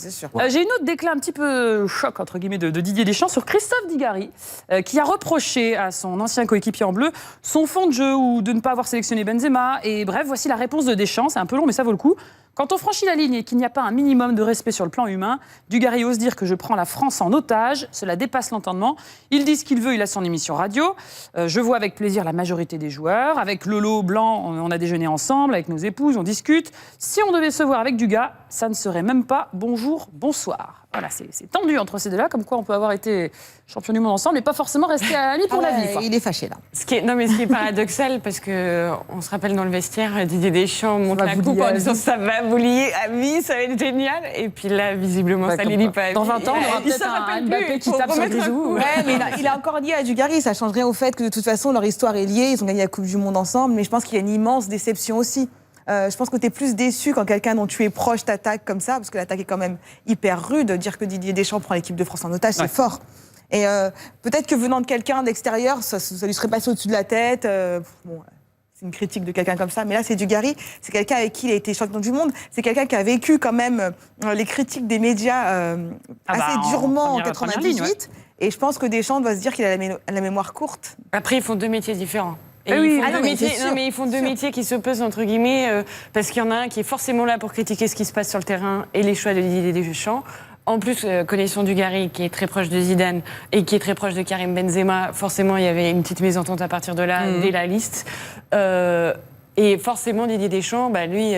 c'est sûr. J'ai une autre déclat un petit peu choc, entre guillemets, de Didier Deschamps sur Christophe Dugarry, qui a reproché à son ancien coéquipier en bleu son fond de jeu ou de ne pas avoir sélectionné Benzema. Et bref, voici la réponse de Deschamps. C'est un peu long, mais ça vaut le coup. Quand on franchit la ligne et qu'il n'y a pas un minimum de respect sur le plan humain, Dugarry ose dire que je prends la France en otage. Cela dépasse l'entendement. Il dit ce qu'il veut, il a son émission radio. Je vois avec plaisir la majorité des joueurs. Avec Lolo Blanc, on a déjeuné ensemble, avec nos épouses, on discute. Si on devait se voir avec Dugas, ça ne serait même pas bonjour, bonsoir. Voilà, c'est tendu entre ces deux-là, comme quoi on peut avoir été champion du monde ensemble et pas forcément rester amis pour la vie. Il est fâché, là. Ce qui est paradoxal, parce qu'on se rappelle dans le vestiaire, Didier Deschamps monte la coupe en disant ça va vous lier à vie, ça va être génial. Et puis là, visiblement, ça ne les lie pas à vie. Dans 20 ans, on aura peut-être un Mbappé qui tape sur Grisou. Ouais, mais il a encore dit à Dugarry, ça change rien au fait que de toute façon, leur histoire est liée, ils ont gagné la Coupe du Monde ensemble, mais je pense qu'il y a une immense déception aussi. Je pense que tu es plus déçu quand quelqu'un dont tu es proche t'attaque comme ça, parce que l'attaque est quand même hyper rude. Dire que Didier Deschamps prend l'équipe de France en otage, c'est fort. Et peut-être que venant de quelqu'un d'extérieur, ça lui serait passé au-dessus de la tête. Bon, c'est une critique de quelqu'un comme ça, mais là, c'est Dugarry. C'est quelqu'un avec qui il a été champion du monde. C'est quelqu'un qui a vécu quand même les critiques des médias assez durement en 98. Et je pense que Deschamps doit se dire qu'il a la mémoire courte. Après, ils font deux métiers différents. Ils font deux métiers qui s'opposent, entre guillemets, parce qu'il y en a un qui est forcément là pour critiquer ce qui se passe sur le terrain et les choix de Didier Deschamps. En plus, connaissant Dugarry, qui est très proche de Zidane et qui est très proche de Karim Benzema, forcément, il y avait une petite mésentente à partir de là, dès la liste. Et forcément, Didier Deschamps, lui,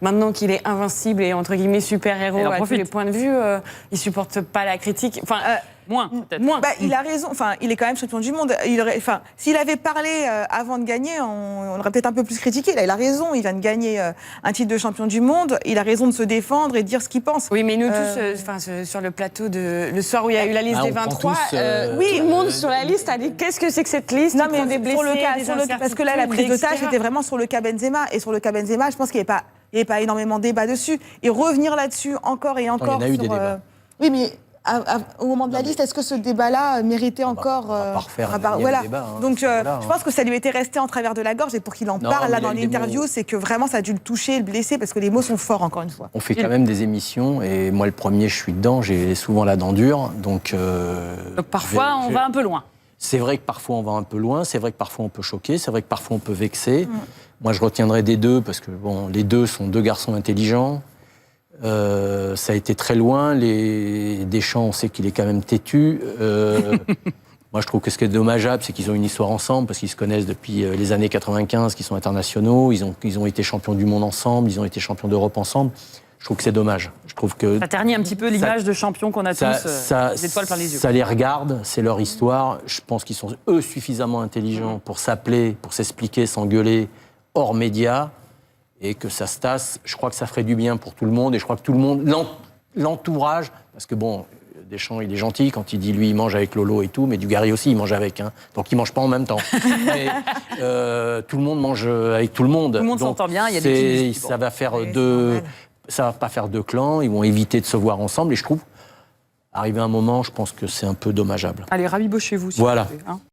maintenant qu'il est invincible et, entre guillemets, super-héros à tous les points de vue, il supporte pas la critique. Enfin, moins, peut-être. Il a raison. Enfin, il est quand même champion du monde. S'il avait parlé avant de gagner, on aurait peut-être un peu plus critiqué. Là, il a raison. Il vient de gagner un titre de champion du monde. Il a raison de se défendre et de dire ce qu'il pense. Oui, mais nous tous, sur le plateau le soir où il y a eu la liste des 23, tout le monde sur la liste a dit qu'est-ce que c'est que cette liste? Non, mais parce que là, la prise d'otage était vraiment sur le cas Benzema. Et sur le cas Benzema, je pense qu'il n'y avait pas énormément de débat dessus. Et revenir là-dessus encore et encore. Il y en a eu des débats. Oui, mais au moment de la liste, est-ce que ce débat-là méritait encore voilà. Débat, hein. Donc, je pense que ça lui était resté en travers de la gorge, et pour qu'il en parle là dans l'interview, c'est que vraiment ça a dû le toucher, le blesser, parce que les mots sont forts, encore une fois. On fait quand même des émissions, et moi le premier, je suis dedans, j'ai souvent la dent dure, donc parfois on va un peu loin. C'est vrai que parfois on va un peu loin, c'est vrai que parfois on peut choquer, c'est vrai que parfois on peut vexer. Moi je retiendrai des deux, parce que les deux sont deux garçons intelligents. Ça a été très loin. Deschamps, on sait qu'il est quand même têtu. Moi, je trouve que ce qui est dommageable, c'est qu'ils ont une histoire ensemble, parce qu'ils se connaissent depuis les années 95, qu'ils sont internationaux. Ils ont été champions du monde ensemble, ils ont été champions d'Europe ensemble. Je trouve que c'est dommage. Je trouve que ça ternit un petit peu l'image de champion qu'on a tous, des étoiles plein les yeux. Ça les regarde, c'est leur histoire. Je pense qu'ils sont, eux, suffisamment intelligents pour s'appeler, pour s'expliquer, s'engueuler hors médias. Et que ça se tasse, je crois que ça ferait du bien pour tout le monde. Et je crois que tout le monde, l'entourage, parce que Deschamps, il est gentil quand il dit, lui, il mange avec Lolo et tout, mais Dugarry aussi, il mange avec. Donc, il ne mange pas en même temps. Mais, tout le monde mange avec tout le monde. Tout le monde s'entend bien, il y a des petits ça va va pas faire deux clans, ils vont éviter de se voir ensemble. Et je trouve, arrivé un moment, je pense que c'est un peu dommageable. Allez, rabibochez-vous. Si voilà. vous voulez, hein.